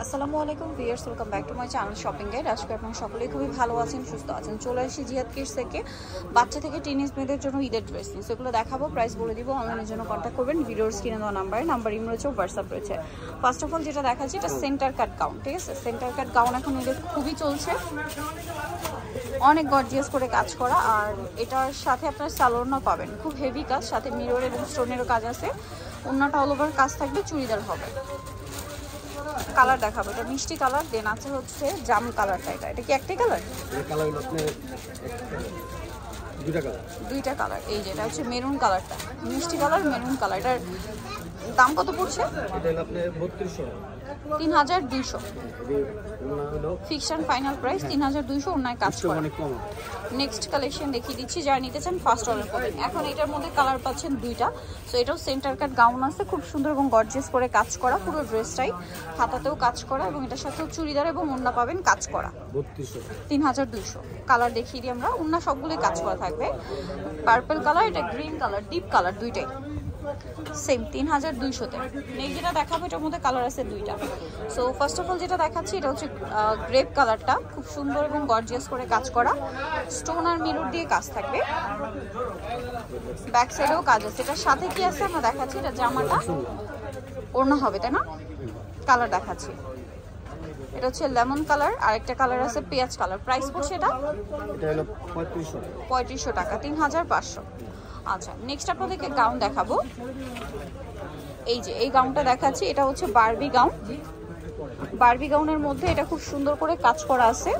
আসসালামু আলাইকুম viewers, welcome back to my channel shopping guide. আজকে আপনারা সকলেই খুবই ভালো আছেন, সুস্থ আছেন। চলে আসি জিহাদ কিডস থেকে বাচ্চা থেকে টিনেজ মেয়েদের জন্য ঈদের ড্রেস নিয়ে সেগুলো দেখাবো, প্রাইস বলে দিব। অনলাইনের জন্য কন্ট্যাক্ট করবেন, ভিডিওর স্ক্রিনে দেওয়া নাম্বার ইম রয়েছে, হোয়াটসঅ্যাপ রয়েছে। ফার্স্ট অফ অল যেটা দেখাচ্ছি এটা সেন্টার কাট গাউন, ঠিক আছে? সেন্টার কাট গাউন এখন ঈদের খুবই চলছে, অনেক গর্জিয়াস করে কাজ করা। আর এটার সাথে আপনার সালোয়ারও পাবেন, খুব হেভি কাজ, সাথে মিরর এবং স্টোনেরও কাজ আছে। ওড়নাটা অল ওভার কাজ থাকবে, চুড়িদার হবে। কালার দেখাবো, এটা মিষ্টি কালার, দেন আছে হচ্ছে জাম কালারটা। এটা কি একটাই কালার? দুইটা কালার। এই যে এটা হচ্ছে মেরুন কালারটা, মিষ্টি কালার মেরুন কালার। এটার দাম কত পড়ছে? এটা আপনি 3200 ফিক্সড ফাইনাল প্রাইস 3200। অন্যায় কাজ করা। নেক্সট কালেকশন দেখিয়ে দিচ্ছি, যারা নিতে চান ফার্স্ট অর্ডার করবেন। এখন এটার মধ্যে কালার পাচ্ছেন দুইটা। সো এটাও সেন্টার কাট গাউন আছে, খুব সুন্দর এবং গর্জিয়াস করে কাজ করা, পুরো ড্রেসটাই হাতাতেও কাজ করা, এবং এটার সাথেও চুড়িদার এবং ওড়না পাবেন কাজ করা। 3200 কালার দেখিয়ে দিই আমরা। ওড়না সবগুলোই কাজ করা থাকবে। পার্পল কালার, এটা গ্রিন কালার, ডিপ কালার, দুইটাই সেম 3200-তে। নেক্সট যেটা দেখাবো এটার মধ্যে কালার আছে দুইটা। সো ফার্স্ট অফ অল যেটা দেখাচ্ছি এটা হচ্ছে গ্রেপ কালারটা, খুব সুন্দর এবং গর্জিয়াস করে কাজ করা, স্টোন আর মিরর দিয়ে কাজ থাকবে। ব্যাক সাইডেও কাজ আছে। এটার সাথে কি আছে আমরা দেখাচ্ছি। এটা জামাটা ওড়না হবে, তাই না? কালার দেখাচ্ছি, এটা হচ্ছে লেমন কালার, আরেকটা কালার আছে পেঁয়াজ কালার। প্রাইস পড়ছে এটা হলো 3500 টাকা, 3500। আচ্ছা, নেক্সট আপনাদেরকে গাউন দেখাবো। এই যে এই গাউনটা দেখাচ্ছি, এটা হচ্ছে বারবি গাউন। বারবি গাউনের মধ্যে এটা খুব সুন্দর করে কাজ করা আছে।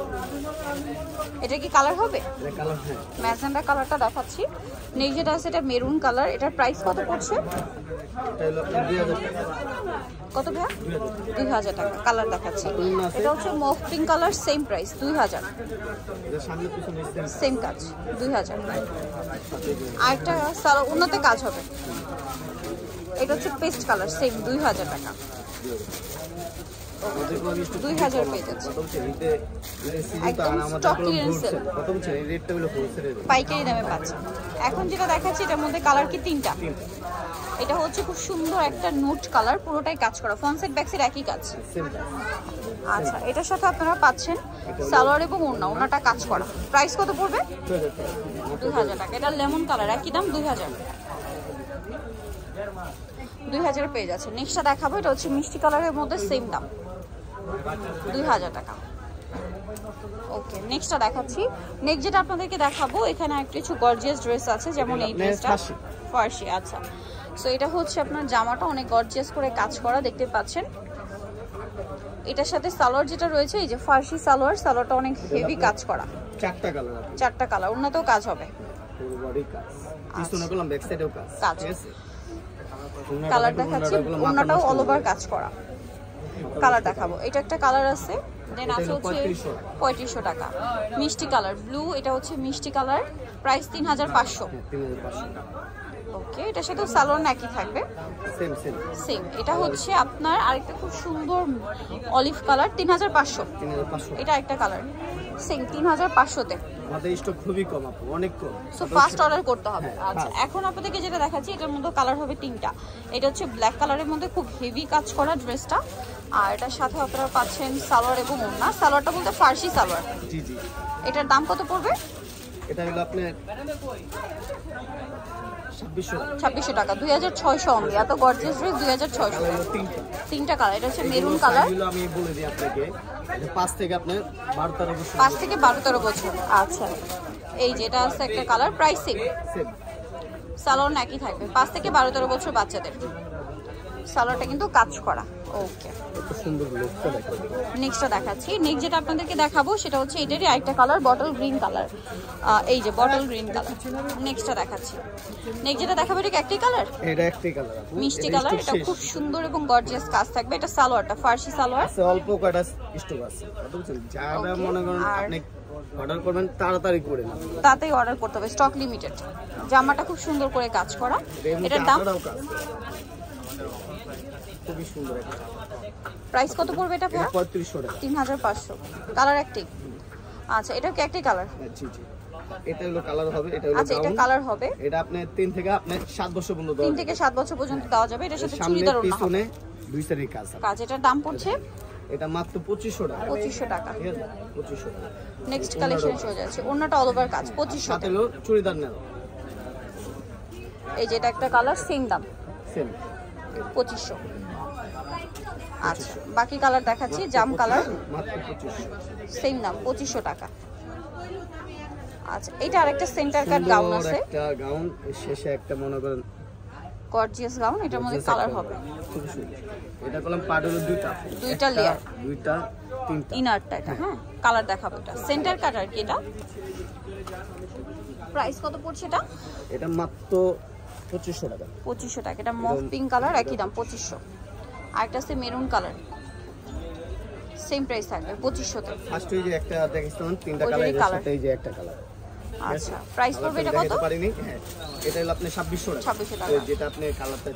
এটা কি কালার হবে? ম্যাজেন্ডা কালারটা দেখাচ্ছি। নেক্সট যেটা আছে এটা মেরুন কালার। এটার প্রাইস কত পড়ছে? কত ভাইয়া? 2000 টাকা। কালার দেখাচ্ছি, এটা হচ্ছে মফ pink colour, same price 2000, same কাজ 2000। আরেকটা উন্নতে কাজ হবে, এটা হচ্ছে পেস্ট কালার, সেম 2000 টাকা। 2000 পেয়ে যাচ্ছে একদম স্টক ক্লিয়ারেন্স সেল, পাইকারি দামে পাচ্ছেন। এখন যেটা দেখাচ্ছি এটার মধ্যে কালার কি তিনটা। এটা হচ্ছে খুব সুন্দর একটা নোট কালার, পুরোটাই কাজ করা, ফ্রন্ট সাইড ব্যাক সাইড একই কাজ। আচ্ছা, এটার সাথে আপনারা পাচ্ছেন সালোয়ার এবং ওড়নাটা কাজ করা। প্রাইস কত পড়বে? 2000 টাকা। এটা লেমন কালার, একই দাম 2000 পেয়ে যাচ্ছে। নেক্সটটা দেখাবো, এটা হচ্ছে মিষ্টি কালারের মধ্যে, সেম দাম 2000 টাকা। ওকে, নেক্সটটা দেখাচ্ছি। নেক্সট যেটা আপনাদেরকে দেখাবো, এখানে একটা কিছু গর্জিয়াস ড্রেস আছে, যেমন এই ড্রেসটা ফার্সি। আচ্ছা, সো এটা হচ্ছে আপনার জামাটা অনেক গর্জিয়াস করে কাজ করা, দেখতে পাচ্ছেন। এটার সাথে সালোয়ার যেটা রয়েছে, এই যে ফার্সি সালোয়ার, সালোয়ারটা অনেক হেভি কাজ করা, চারটা কালার, ওড়নাতেও কাজ হবে, কাজ। কালার দেখাচ্ছি, ওড়নাটাও অল ওভার কাজ করা। কালার দেখাবো, এটা একটা কালার আছে, দেন আছে হচ্ছে 3500 টাকা, মিষ্টি কালার ব্লু। এটা হচ্ছে মিষ্টি কালার, প্রাইস 3500। ওকে, এটার সাথে সালোয়ার একই থাকবে, সেম। এটা হচ্ছে আপনার আরেকটা খুব সুন্দর অলিভ কালার, 3500। এটা একটা কালার, সেম 3500-তে। আমাদের স্টক খুবই কম আপু, অনেক কম, সো ফার্স্ট অর্ডার করতে হবে। আচ্ছা, এখন আপনাদেরকে যেটা দেখাচ্ছি এটার মধ্যে কালার হবে তিনটা। এটা হচ্ছে ব্ল্যাক কালারের মধ্যে খুব হেভি কাজ করা ড্রেসটা, আর এটার সাথে আপনারা পাচ্ছেন সালোয়ার এবং ওড়না। সালোয়ারটা বলতে ফার্সি সালোয়ার। জি জি। এটার দাম কত পড়বে? এটা হলো আপনার 2600 টাকা, 2600 অনলি। এত গর্জিয়াস ড্রেস 2600। তিনটা কালার, এটা হচ্ছে মেরুন কালার। আমি বলে দিই আপনাকে, এটা 5 থেকে আপনার 12-13 বছর, 5 থেকে 12-13 বছর। আচ্ছা, এই যে এটা আছে একটা কালার, প্রাইস সেম, সালোয়ার একই থাকবে। 5 থেকে 12-13 বছর বাচ্চাদের, সালোয়ারটা কিন্তু কাজ করা। ওকে, কত সুন্দর লুকটা দেখেন। নেক্সটটা দেখাচ্ছি। নেক্সট যেটা আপনাদেরকে দেখাবো সেটা হচ্ছে এটারই আরেকটা কালার, বটল গ্রিন কালার। এই যে বটল গ্রিন কালার। নেক্সটটা দেখাচ্ছি। নেক্সট যেটা দেখাবো এটা একটাই কালার, এটা একটাই কালার, মিষ্টি কালার। এটা খুব সুন্দর এবং গর্জিয়াস কাজ থাকবে। এটা সালোয়ারটা ফার্সি সালোয়ার, অল্প কয়টা স্টক আছে, বুঝছেন? যারা মনে করেন আপনি অর্ডার করবেন তাড়াতাড়ি করে না, তাতেই অর্ডার করতে হবে, স্টক লিমিটেড। জামাটা খুব সুন্দর করে কাজ করা। এটার দাম খুবই সুন্দর একটা। প্রাইস কত পড়বে এটা? 3500 টাকা, 3500। কালার একটাই। আচ্ছা, এটা কি একটাই কালার? জি জি। এটা হলো কালার হবে, এটা হলো আচ্ছা, এটা কালার হবে। এটা আপনি 3 থেকে আপনি 7 বছর পর্যন্ত, 3 থেকে 7 বছর পর্যন্ত দেওয়া যাবে। এটার সাথে চুড়িদার ওড়না হবে, দুই সাইডে কাজ। এটার দাম পড়ছে এটা মাত্র 2500 টাকা। 2500 টাকা। ঠিক আছে 2500 টাকা। নেক্সট কালেকশন চলে যাচ্ছে, ওন্নাটা অল ওভার কাজ 2500 সাথে হলো চুড়িদার নেন, এই যে এটা একটা কালার সেম দাম সেম 2500। আচ্ছা বাকি কালার দেখাচ্ছি, জাম কালার মাত্র 2500, সেম দাম 2500 টাকা। আচ্ছা এটা আরেকটা সেন্টার কাট গাউন আছে, একটা গাউন শেষে একটা মনে করেন গর্জিয়াস গাউন, এটার মধ্যে কালার হবে খুব সুন্দর। এটা কলম পাট হলো দুইটা লেয়ার, দুইটা তিনটা ইনারটা এটা। হ্যাঁ কালার দেখাবো, এটা সেন্টার কাট আর কি। এটা প্রাইস কত পড়ছে এটা? এটা মাত্র 2500 টাকা। 2500 টাকা। এটা মফ পিঙ্ক কালার, একই দাম 2500। আরেকটা আছে মেরুন কালার, সেম প্রাইস থাকবে 2500 তে। ফার্স্ট এই যে একটা দেখাইছিলাম তিনটা কালার, এর সাথে এই যে একটা কালার। আচ্ছা প্রাইস পড়বে এটা কত? পারিনি, হ্যাঁ এটা হলো আপনি 2600 টাকা। 2600 টাকা। যেটা আপনি কালারটা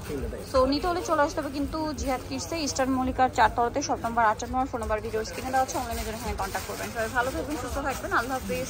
তিনটা। সো নিতে হলে চলে আসতে হবে কিন্তু জিহাদ কিডসে, ইস্টার্ন মল্লিকার 4 তলাতে, শপ নাম্বার 58 নম্বর, ফোন নাম্বার ভিডিওস কিনে দেওয়া হচ্ছে, অনলাইনে জন্য এখানে কন্ট্যাক্ট করবেন। সবাই ভালো থাকবেন, সুস্থ থাকবেন, আল্লাহ হাফেজ।